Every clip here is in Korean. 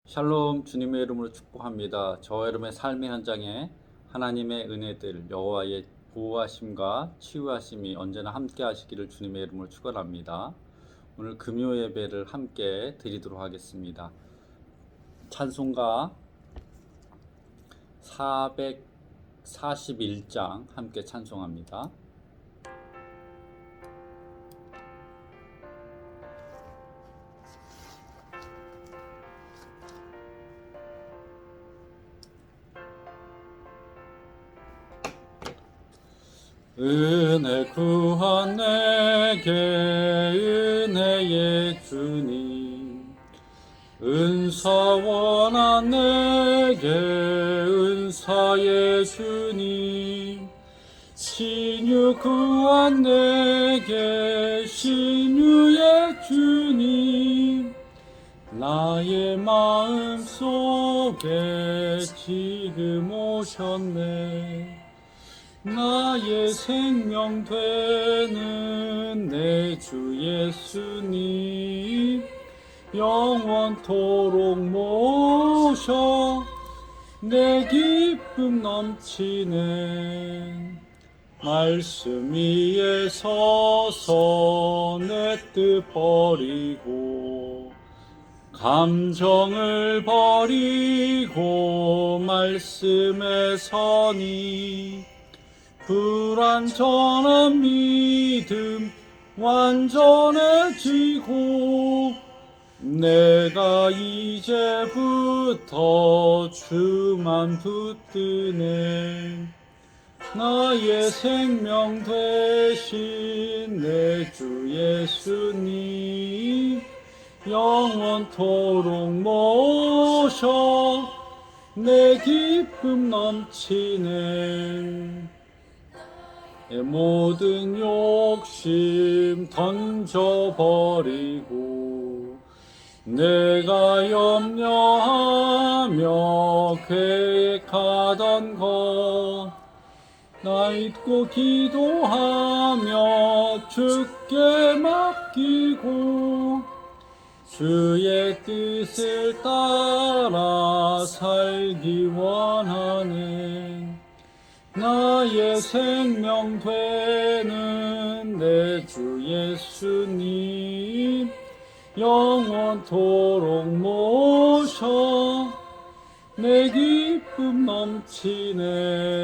샬롬, 주님의 이름으로 축복합니다. 저와 여러분의 삶의 현장에 하나님의 은혜들, 여호와의 보호하심과 치유하심이 언제나 함께 하시기를 주님의 이름으로 축원합니다. 오늘 금요 예배를 함께 드리도록 하겠습니다. 찬송가 441장 함께 찬송합니다. 은혜 구한 내게 은혜의 주님, 은사 원한 내게 은사의 주님, 신유 구한 내게 신유의 주님, 나의 마음 속에 지금 오셨네. 나의 생명 되는 내 주 예수님, 영원토록 모셔 내 기쁨 넘치는 말씀 위에 서서 내 뜻 버리고 감정을 버리고 말씀에 서니 불완전한 믿음 완전해지고 내가 이제부터 주만 붙드네. 나의 생명 되신 내 주 예수님, 영원토록 모셔 내 기쁨 넘치네. 내 모든 욕심 던져버리고 내가 염려하며 계획하던 것 나 잊고 기도하며 주께 맡기고 주의 뜻을 따라 살기 원하네. 나의 생명 되는 내 주 예수님, 영원토록 모셔 내 기쁨 넘치네.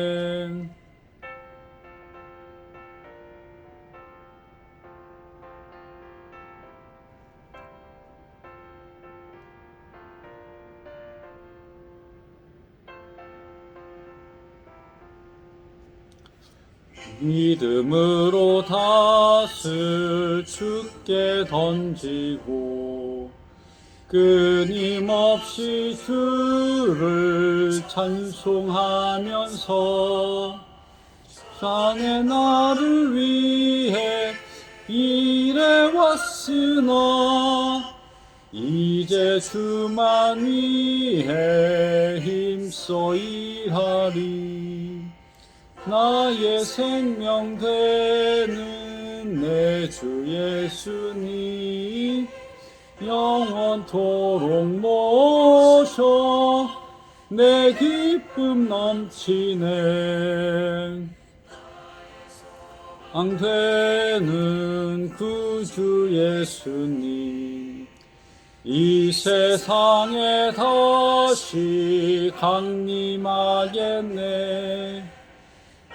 믿음으로 닷을 주께 던지고 끊임없이 주를 찬송하면서 자네 나를 위해 일해왔으나 이제 주만 위해 힘써 일하리. 나의 생명 되는 내 주 예수님, 영원토록 모셔 내 기쁨 넘치네. 왕되는 구주 예수님, 이 세상에 다시 강림하겠네.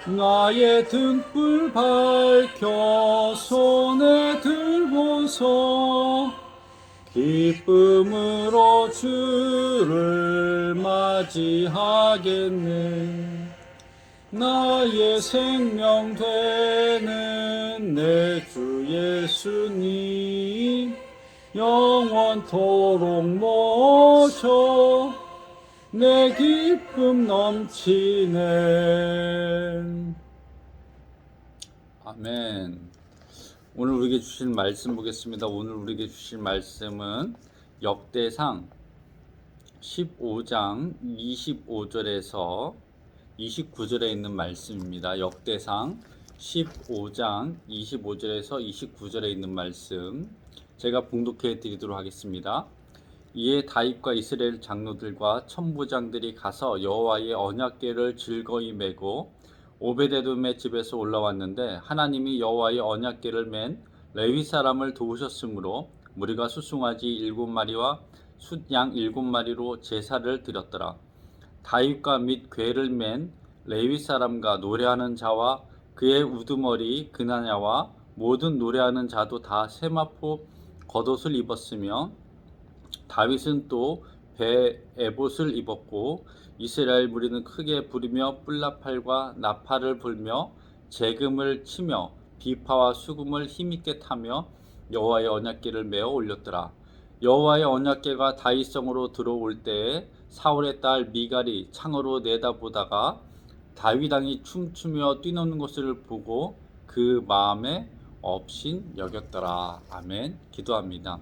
나의 등불 밝혀 손에 들고서 기쁨으로 주를 맞이하겠네. 나의 생명 되는 내 주 예수님, 영원토록 모셔 내 기쁨 넘치네. 아멘. 오늘 우리에게 주실 말씀 보겠습니다. 오늘 우리에게 주실 말씀은 역대상 15장 25절에서 29절에 있는 말씀입니다. 역대상 15장 25절에서 29절에 있는 말씀 제가 봉독해 드리도록 하겠습니다. 이에 다윗과 이스라엘 장로들과 천부장들이 가서 여호와의 언약궤를 즐거이 메고 오베데돔의 집에서 올라왔는데 하나님이 여호와의 언약궤를 맨 레위 사람을 도우셨으므로 무리가 수송아지 7마리와 숫양 7마리로 제사를 드렸더라. 다윗과 및 궤를 맨 레위 사람과 노래하는 자와 그의 우두머리 그나냐와 모든 노래하는 자도 다 세마포 겉옷을 입었으며 다윗은 또 배 에봇을 입었고 이스라엘 무리는 크게 부르며 뿔나팔과 나팔을 불며 재금을 치며 비파와 수금을 힘있게 타며 여호와의 언약궤를 메어 올렸더라. 여호와의 언약궤가 다윗성으로 들어올 때에 사울의 딸 미갈이 창으로 내다보다가 다윗 왕이 춤추며 뛰노는 것을 보고 그 마음에 업신 여겼더라. 아멘. 기도합니다.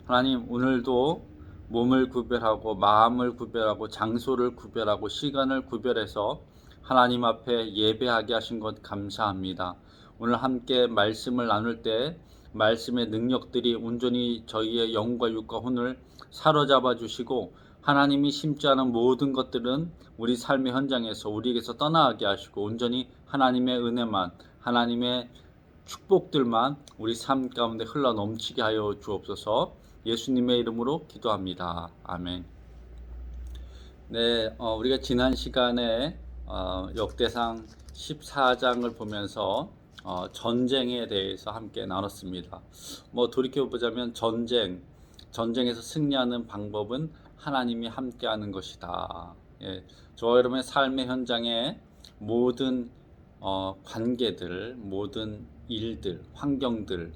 하나님, 오늘도 몸을 구별하고 마음을 구별하고 장소를 구별하고 시간을 구별해서 하나님 앞에 예배하게 하신 것 감사합니다. 오늘 함께 말씀을 나눌 때 말씀의 능력들이 온전히 저희의 영과 육과 혼을 사로잡아 주시고 하나님이 심지 않은 모든 것들은 우리 삶의 현장에서 우리에게서 떠나게 하시고 온전히 하나님의 은혜만, 하나님의 축복들만 우리 삶 가운데 흘러 넘치게 하여 주옵소서. 예수님의 이름으로 기도합니다. 아멘. 네, 우리가 지난 시간에 역대상 14장을 보면서 전쟁에 대해서 함께 나눴습니다. 돌이켜보자면 전쟁에서 승리하는 방법은 하나님이 함께하는 것이다. 예, 저와 여러분의 삶의 현장에 모든 관계들, 모든 일들, 환경들,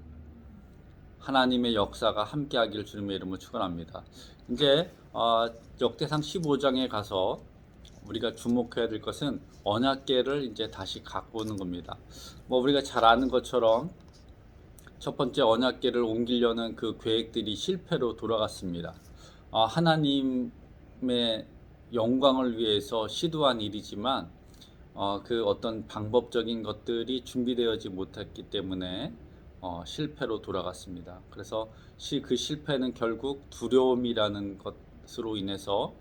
하나님의 역사가 함께하기를 주님의 이름으로 축원합니다. 이제 역대상 15장에 가서 우리가 주목해야 될 것은 언약궤를 이제 다시 갖고 오는 겁니다. 우리가 잘 아는 것처럼 첫 번째 언약궤를 옮기려는 그 계획들이 실패로 돌아갔습니다. 하나님의 영광을 위해서 시도한 일이지만 그 어떤 방법적인 것들이 준비되어지 못했기 때문에 실패로 돌아갔습니다. 그래서 그 실패는 결국 두려움이라는 것으로 인해서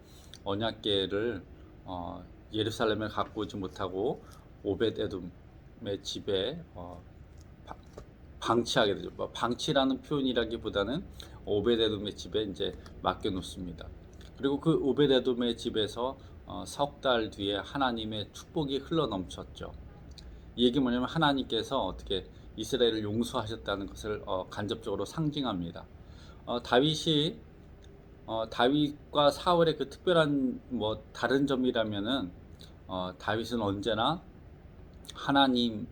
언약궤를 예루살렘에 갖고 오지 못하고 오벳에돔의 집에 방치하게 되죠. 방치라는 표현이라기보다는 오벳에돔의 집에 이제 맡겨 놓습니다. 그리고 그 오벳에돔의 집에서 석 달 뒤에 하나님의 축복이 흘러 넘쳤죠. 이 얘기 뭐냐면 하나님께서 어떻게 이스라엘을 용서하셨다는 것을 간접적으로 상징합니다. 다윗과 사울의 그 특별한 다른 점이라면은 다윗은 언제나 하나님을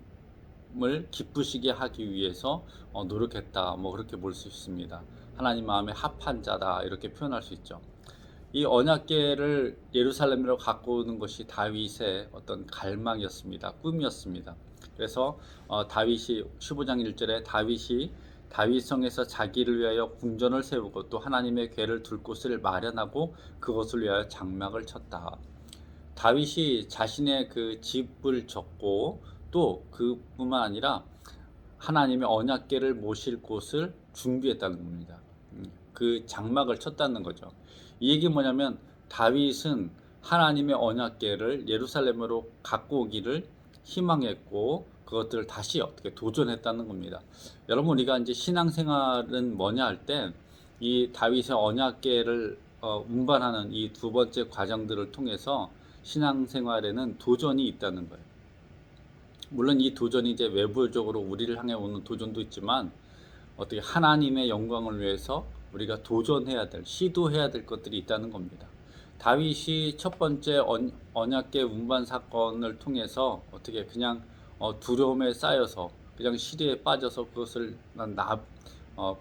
기쁘시게 하기 위해서 노력했다. 그렇게 볼 수 있습니다. 하나님 마음에 합한 자다 이렇게 표현할 수 있죠. 이 언약궤를 예루살렘으로 갖고 오는 것이 다윗의 어떤 갈망이었습니다. 꿈이었습니다. 그래서 다윗이 15장 1절에 다윗이 다윗성에서 자기를 위하여 궁전을 세우고 또 하나님의 궤를 둘 곳을 마련하고 그것을 위하여 장막을 쳤다. 다윗이 자신의 그 집을 졌고 또 그뿐만 아니라 하나님의 언약궤를 모실 곳을 준비했다는 겁니다. 그 장막을 쳤다는 거죠. 이 얘기 뭐냐면 다윗은 하나님의 언약궤를 예루살렘으로 갖고 오기를 희망했고 그것들을 다시 어떻게 도전했다는 겁니다. 여러분, 우리가 이제 신앙생활은 뭐냐 할 때 이 다윗의 언약궤를 운반하는 이 두 번째 과정들을 통해서 신앙생활에는 도전이 있다는 거예요. 물론 이 도전이 이제 외부적으로 우리를 향해 오는 도전도 있지만 어떻게 하나님의 영광을 위해서 우리가 도전해야 될, 시도해야 될 것들이 있다는 겁니다. 다윗이 첫 번째 언약궤 운반 사건을 통해서 어떻게 그냥 두려움에 쌓여서 그냥 시리에 빠져서 그것을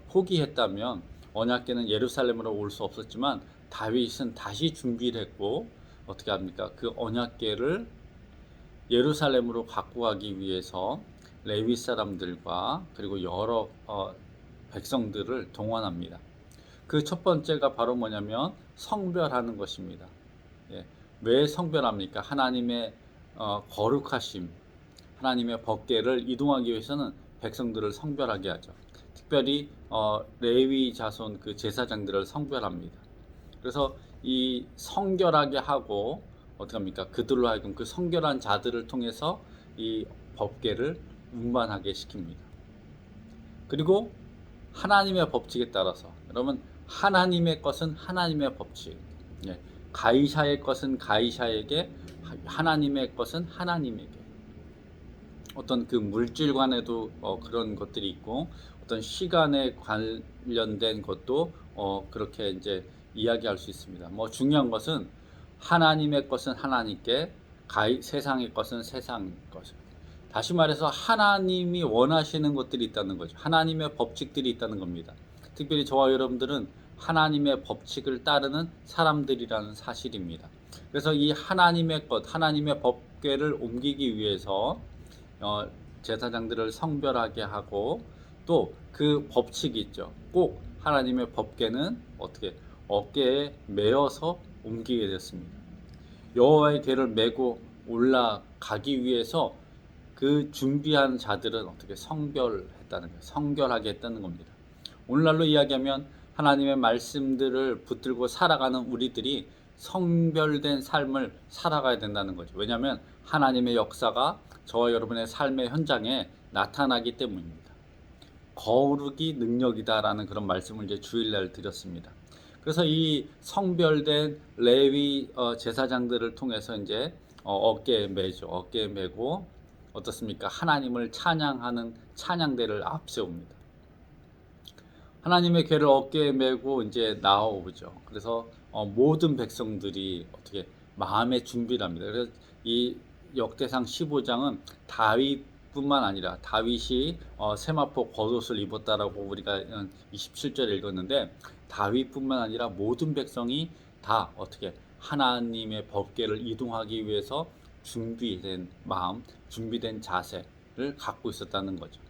포기했다면 언약궤는 예루살렘으로 올 수 없었지만 다윗은 다시 준비를 했고 어떻게 합니까? 그 언약궤를 예루살렘으로 갖고 가기 위해서 레위 사람들과 그리고 여러 백성들을 동원합니다. 그 첫 번째가 바로 뭐냐면 성별하는 것입니다. 예. 왜 성별합니까? 하나님의 거룩하심, 하나님의 법궤를 이동하기 위해서는 백성들을 성별하게 하죠. 특별히 레위 자손 그 제사장들을 성별합니다. 그래서 이 성결하게 하고 어떻게 합니까? 그들로 하여금 그 성결한 자들을 통해서 이 법궤를 운반하게 시킵니다. 그리고 하나님의 법칙에 따라서 여러분 하나님의 것은 하나님의 법칙, 예, 가이사의 것은 가이사에게, 하나님의 것은 하나님에게. 어떤 그 물질관에도 그런 것들이 있고 어떤 시간에 관련된 것도 그렇게 이제 이야기할 수 있습니다. 뭐 중요한 것은 하나님의 것은 하나님께, 세상의 것은 세상 것. 다시 말해서 하나님이 원하시는 것들이 있다는 거죠. 하나님의 법칙들이 있다는 겁니다. 특별히 저와 여러분들은 하나님의 법칙을 따르는 사람들이라는 사실입니다. 그래서 이 하나님의 것, 하나님의 법궤를 옮기기 위해서 제사장들을 성별하게 하고, 또 그 법칙이 있죠. 꼭 하나님의 법궤는 어떻게 어깨에 메어서 옮기게 됐습니다. 여호와의 궤를 메고 올라가기 위해서 그 준비한 자들은 어떻게 성별했다는 거예요. 성결하게 했다는 겁니다. 오늘날로 이야기하면 하나님의 말씀들을 붙들고 살아가는 우리들이 성별된 삶을 살아가야 된다는 거죠. 왜냐하면 하나님의 역사가 저와 여러분의 삶의 현장에 나타나기 때문입니다. 거룩이 능력이다라는 그런 말씀을 이제 주일날 드렸습니다. 그래서 이 성별된 레위 제사장들을 통해서 이제 어깨에 매죠. 어깨에 매고 어떻습니까? 하나님을 찬양하는 찬양대를 앞세웁니다. 하나님의 궤를 어깨에 메고 이제 나오죠. 그래서 모든 백성들이 어떻게 마음의 준비를 합니다. 그래서 이 역대상 15장은 다윗뿐만 아니라, 다윗이 세마포 겉옷을 입었다라고 우리가 27절에 읽었는데, 다윗뿐만 아니라 모든 백성이 다 어떻게 하나님의 법궤를 이동하기 위해서 준비된 마음, 준비된 자세를 갖고 있었다는 거죠.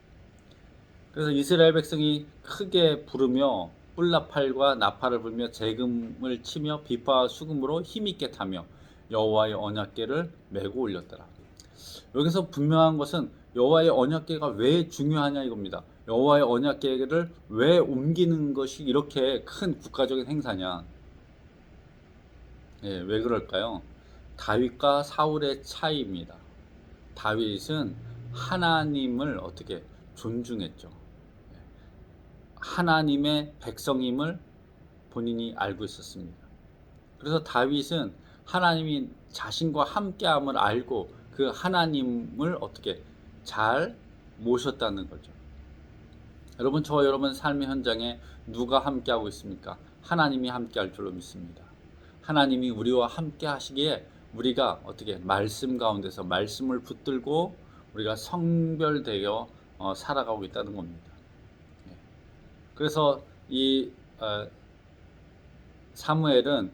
그래서 이스라엘 백성이 크게 부르며 뿔나팔과 나팔을 불며 재금을 치며 비파와 수금으로 힘있게 타며 여호와의 언약궤를 메고 올렸더라. 여기서 분명한 것은 여호와의 언약궤가 왜 중요하냐 이겁니다. 여호와의 언약궤를 왜 옮기는 것이 이렇게 큰 국가적인 행사냐? 예, 왜 그럴까요? 다윗과 사울의 차이입니다. 다윗은 하나님을 어떻게 존중했죠. 하나님의 백성임을 본인이 알고 있었습니다. 그래서 다윗은 하나님이 자신과 함께함을 알고 그 하나님을 어떻게 잘 모셨다는 거죠. 여러분, 저와 여러분 삶의 현장에 누가 함께하고 있습니까? 하나님이 함께할 줄로 믿습니다. 하나님이 우리와 함께 하시기에 우리가 어떻게 말씀 가운데서 말씀을 붙들고 우리가 성별되어 살아가고 있다는 겁니다. 그래서 이 사무엘은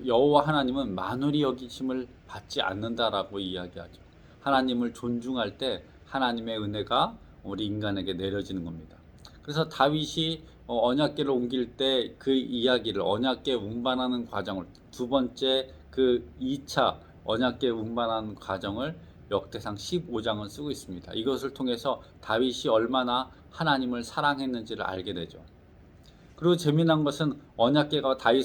여호와 하나님은 만홀히 여기심을 받지 않는다라고 이야기하죠. 하나님을 존중할 때 하나님의 은혜가 우리 인간에게 내려지는 겁니다. 그래서 다윗이 언약궤를 옮길 때 그 이야기를, 언약궤 운반하는 과정을, 두 번째 그 2차 언약궤 운반하는 과정을 역대상 15장은 쓰고 있습니다. 이것을 통해서 다윗이 얼마나 하나님을 사랑했는지를 알게 되죠. 그리고 재미난 것은 언약궤가 다윗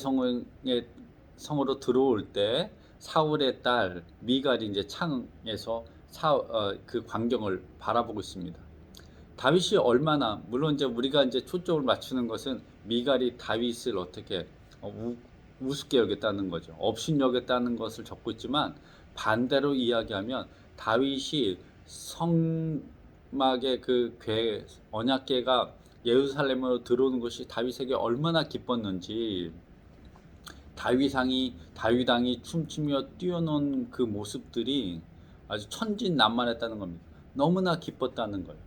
성으로 들어올 때 사울의 딸 미갈이 이제 창에서 그 광경을 바라보고 있습니다. 다윗이 얼마나, 물론 이제 우리가 이제 초점을 맞추는 것은 미갈이 다윗을 어떻게 우습게 여겼다는 거죠. 업신여겼다는 것을 적고 있지만, 반대로 이야기하면 다윗이 성막의 그 언약궤가 예루살렘으로 들어오는 것이 다윗에게 얼마나 기뻤는지, 다윗왕이 춤추며 뛰어노는 그 모습들이 아주 천진난만했다는 겁니다. 너무나 기뻤다는 거예요.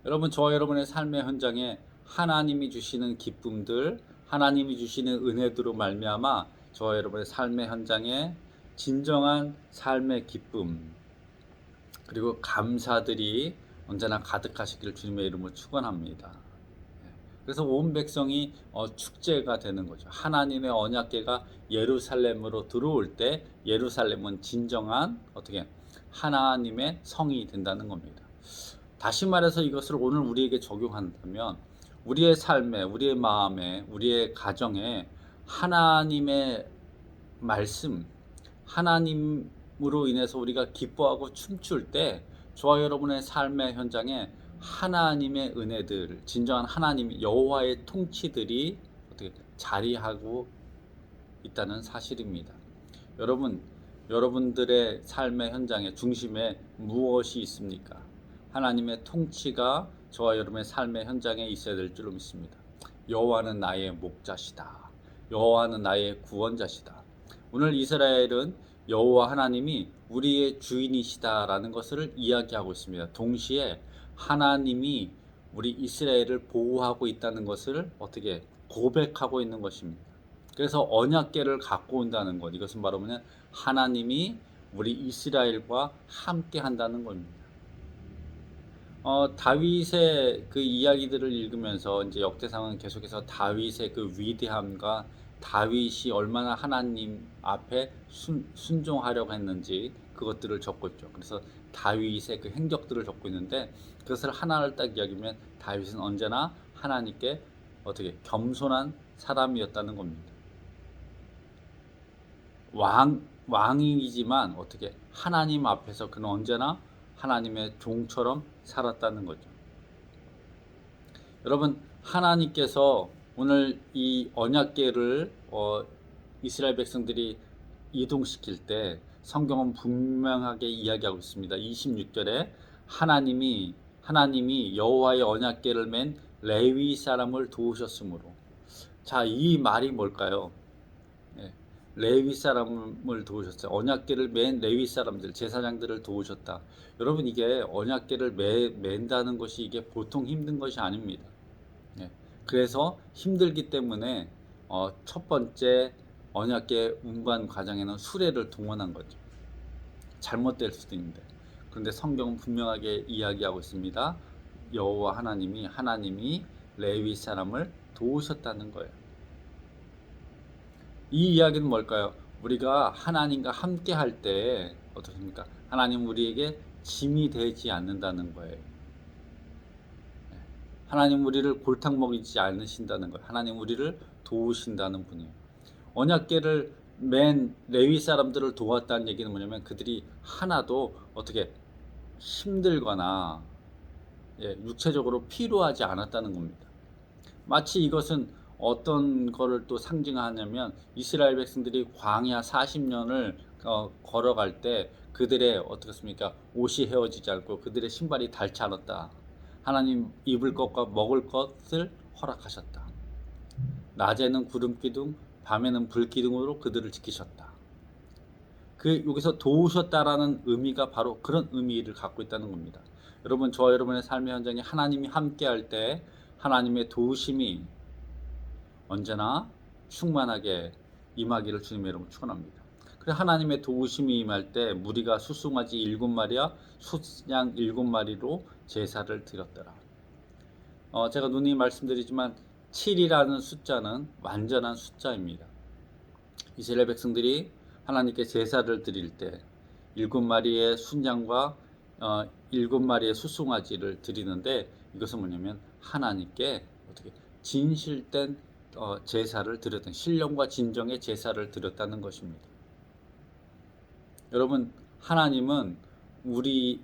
여러분, 저와 여러분의 삶의 현장에 하나님이 주시는 기쁨들, 하나님이 주시는 은혜들로 말미암아 저와 여러분의 삶의 현장에 진정한 삶의 기쁨, 그리고 감사들이 언제나 가득하시기를 주님의 이름으로 축원합니다. 그래서 온 백성이 축제가 되는 거죠. 하나님의 언약궤가 예루살렘으로 들어올 때 예루살렘은 진정한 어떻게 하나님의 성이 된다는 겁니다. 다시 말해서 이것을 오늘 우리에게 적용한다면 우리의 삶에, 우리의 마음에, 우리의 가정에 하나님의 말씀, 하나님으로 인해서 우리가 기뻐하고 춤출 때 저와 여러분의 삶의 현장에 하나님의 은혜들, 진정한 하나님 여호와의 통치들이 어떻게 자리하고 있다는 사실입니다. 여러분, 여러분들의 삶의 현장의 중심에 무엇이 있습니까? 하나님의 통치가 저와 여러분의 삶의 현장에 있어야 될 줄로 믿습니다. 여호와는 나의 목자시다. 여호와는 나의 구원자시다. 오늘 이스라엘은 여호와 하나님이 우리의 주인이시다라는 것을 이야기하고 있습니다. 동시에 하나님이 우리 이스라엘을 보호하고 있다는 것을 어떻게 고백하고 있는 것입니다. 그래서 언약궤를 갖고 온다는 것, 이것은 바로 뭐냐, 하나님이 우리 이스라엘과 함께 한다는 겁니다. 다윗의 그 이야기들을 읽으면서 이제 역대상은 계속해서 다윗의 그 위대함과 다윗이 얼마나 하나님 앞에 순종하려고 했는지 그것들을 적고 있죠. 그래서 다윗의 그 행적들을 적고 있는데, 그것을 하나를 딱 이야기하면 다윗은 언제나 하나님께 어떻게 겸손한 사람이었다는 겁니다. 왕이지만 어떻게 하나님 앞에서 그는 언제나 하나님의 종처럼 살았다는 거죠. 여러분, 하나님께서 오늘 이 언약궤를 이스라엘 백성들이 이동시킬 때 성경은 분명하게 이야기하고 있습니다. 26절에 하나님이 여호와의 언약궤를 맨 레위 사람을 도우셨으므로. 자, 이 말이 뭘까요? 레위 사람을 도우셨어요. 언약궤를 맨 레위 사람들, 제사장들을 도우셨다. 여러분, 이게 언약궤를 맨다는 것이 이게 보통 힘든 것이 아닙니다. 그래서 힘들기 때문에 첫 번째 언약궤 운반 과정에는 수레를 동원한 거죠. 잘못될 수도 있는데. 그런데 성경은 분명하게 이야기하고 있습니다. 여호와 하나님이 레위 사람을 도우셨다는 거예요. 이 이야기는 뭘까요? 우리가 하나님과 함께 할 때 어떻습니까? 하나님 우리에게 짐이 되지 않는다는 거예요. 하나님 우리를 골탕 먹이지 않으신다는 거예요. 하나님 우리를 도우신다는 분이에요. 언약궤를 맨 레위 사람들을 도왔다는 얘기는 뭐냐면 그들이 하나도 어떻게 힘들거나 육체적으로 필요하지 않았다는 겁니다. 마치 이것은 어떤 거를 또 상징하냐면 이스라엘 백성들이 광야 40년을 걸어갈 때 그들의 어떻습니까? 옷이 헤어지지 않고 그들의 신발이 닳지 않았다. 하나님 입을 것과 먹을 것을 허락하셨다. 낮에는 구름 기둥, 밤에는 불 기둥으로 그들을 지키셨다. 여기서 도우셨다라는 의미가 바로 그런 의미를 갖고 있다는 겁니다. 여러분, 저와 여러분의 삶의 현장에 하나님이 함께할 때 하나님의 도우심이 언제나 충만하게 임하기를 주님의 이름으로 축원합니다. 그래서 하나님의 도우심이 임할 때 무리가 수송아지 7마리와 숫양 7마리로 제사를 드렸더라. 제가 누누이 말씀드리지만 7이라는 숫자는 완전한 숫자입니다. 이스라엘 백성들이 하나님께 제사를 드릴 때 7마리의 순양과 7마리의 수송아지를 드리는데, 이것은 뭐냐면 하나님께 어떻게 진실된 제사를 드렸던, 신령과 진정의 제사를 드렸다는 것입니다. 여러분, 하나님은 우리가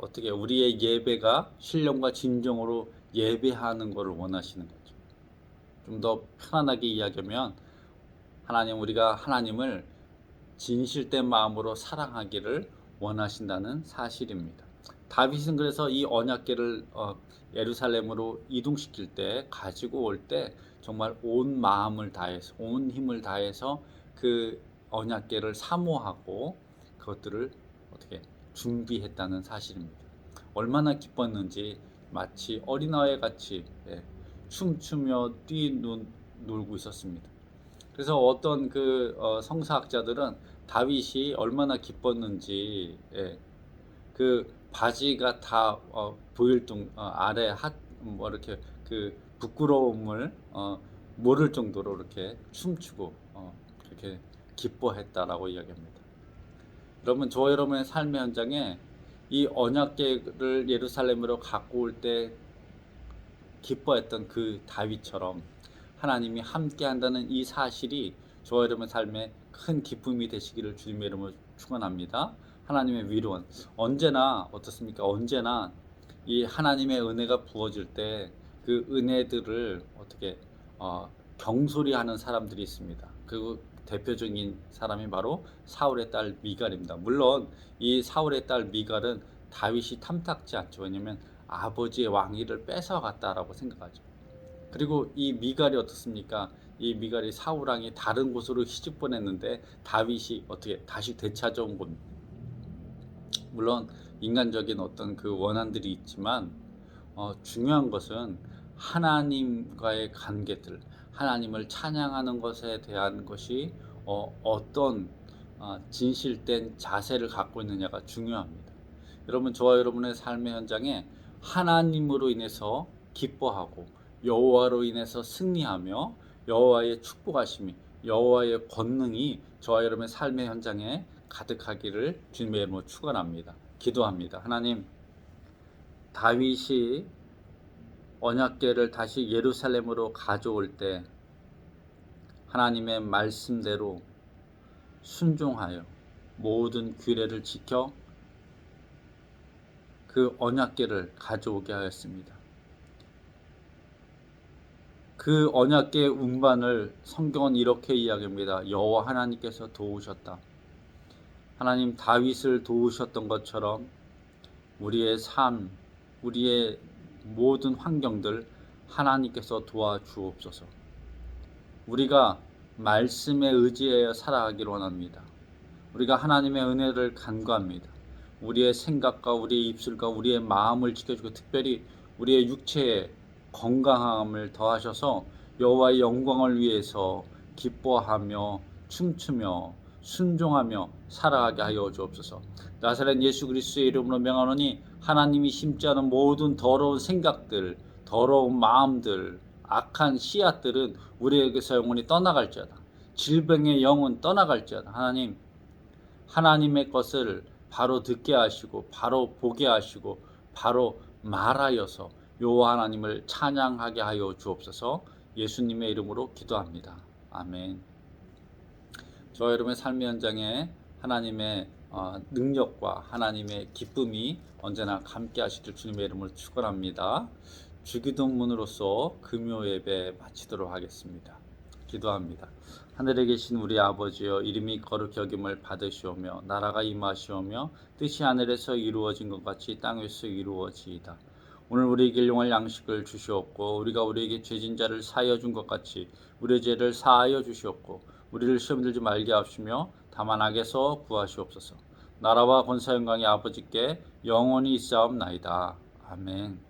어떻게 우리의 예배가 신령과 진정으로 예배하는 것을 원하시는 거죠. 좀 더 편안하게 이야기하면 우리가 하나님을 진실된 마음으로 사랑하기를 원하신다는 사실입니다. 다윗은 그래서 이 언약궤를 예루살렘으로 이동시킬 때, 가지고 올 때 정말 온 마음을 다해서, 온 힘을 다해서 그 언약궤를 사모하고 그것들을 어떻게 준비했다는 사실입니다. 얼마나 기뻤는지 마치 어린아이 같이 춤추며 뛰놀고 있었습니다. 그래서 어떤 성사학자들은 다윗이 얼마나 기뻤는지 그 바지가 다 보일 아래 이렇게 그 부끄러움을 모를 정도로 이렇게 춤추고 그렇게 기뻐했다라고 이야기합니다. 여러분, 저와 여러분의 삶의 현장에 이 언약궤를 예루살렘으로 갖고 올 때 기뻐했던 그 다윗처럼 하나님이 함께 한다는 이 사실이 저와 여러분의 삶에 큰 기쁨이 되시기를 주님의 이름으로 축원합니다. 하나님의 위로는 언제나 어떻습니까? 언제나 이 하나님의 은혜가 부어질 때 그 은혜들을 어떻게 경솔히하는 사람들이 있습니다. 그 대표적인 사람이 바로 사울의 딸 미갈입니다. 물론 이 사울의 딸 미갈은 다윗이 탐탁지 않죠. 왜냐하면 아버지의 왕위를 뺏어갔다라고 생각하죠. 그리고 이 미갈이 어떻습니까? 이 미갈이 사울 왕이 다른 곳으로 시집 보냈는데 다윗이 어떻게 다시 되찾아온 겁니다. 물론 인간적인 어떤 그 원한들이 있지만 중요한 것은 하나님과의 관계들, 하나님을 찬양하는 것에 대한 것이 어떤 진실된 자세를 갖고 있느냐가 중요합니다. 여러분, 저와 여러분의 삶의 현장에 하나님으로 인해서 기뻐하고 여호와로 인해서 승리하며 여호와의 축복하심이, 여호와의 권능이 저와 여러분의 삶의 현장에 가득하기를 주님의 이름으로 축원합니다. 기도합니다. 하나님, 다윗이 언약궤를 다시 예루살렘으로 가져올 때 하나님의 말씀대로 순종하여 모든 규례를 지켜 그 언약궤를 가져오게 하였습니다. 그 언약궤 운반을 성경은 이렇게 이야기합니다. 여호와 하나님께서 도우셨다. 하나님, 다윗을 도우셨던 것처럼 우리의 삶, 우리의 모든 환경들 하나님께서 도와주옵소서. 우리가 말씀에 의지하여 살아가기를 원합니다. 우리가 하나님의 은혜를 간구합니다. 우리의 생각과 우리의 입술과 우리의 마음을 지켜주고 특별히 우리의 육체의 건강함을 더하셔서 여호와의 영광을 위해서 기뻐하며 춤추며 순종하며 살아가게 하여 주옵소서. 나사렛 예수 그리스도의 이름으로 명하노니 하나님이 심지 않은 모든 더러운 생각들, 더러운 마음들, 악한 씨앗들은 우리에게서 영원히 떠나갈지어다. 질병의 영은 떠나갈지어다. 하나님, 하나님의 것을 바로 듣게 하시고 바로 보게 하시고 바로 말하여서 여호와 하나님을 찬양하게 하여 주옵소서. 예수님의 이름으로 기도합니다. 아멘. 저와 여러분의 삶의 현장에 하나님의 능력과 하나님의 기쁨이 언제나 함께 하시길 주님의 이름으로 축원합니다. 주기도문으로서 금요 예배 마치도록 하겠습니다. 기도합니다. 하늘에 계신 우리 아버지여, 이름이 거룩히 여김을 받으시오며 나라가 임하시오며 뜻이 하늘에서 이루어진 것 같이 땅에서 이루어지이다. 오늘 우리에게 일용할 양식을 주시옵고 우리가 우리에게 죄진 자를 사하여 준 것 같이 우리의 죄를 사하여 주시옵고 우리를 시험 들지 말게 하시며 다만 악에서 구하시옵소서. 나라와 권세 영광이 아버지께 영원히 있사옵나이다. 아멘.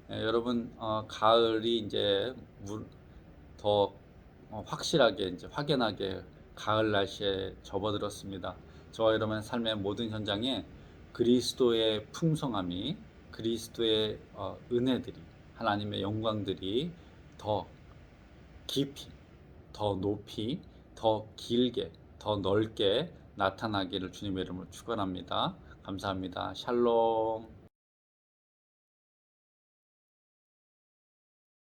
여러분, 가을이 이제 더 확실하게 이제 확연하게 가을 날씨에 접어들었습니다. 저와 여러분의 삶의 모든 현장에 그리스도의 풍성함이, 그리스도의 은혜들이, 하나님의 영광들이 더 깊이, 더 높이, 더 길게, 더 넓게 나타나기를 주님의 이름으로 축원합니다. 감사합니다. 샬롬.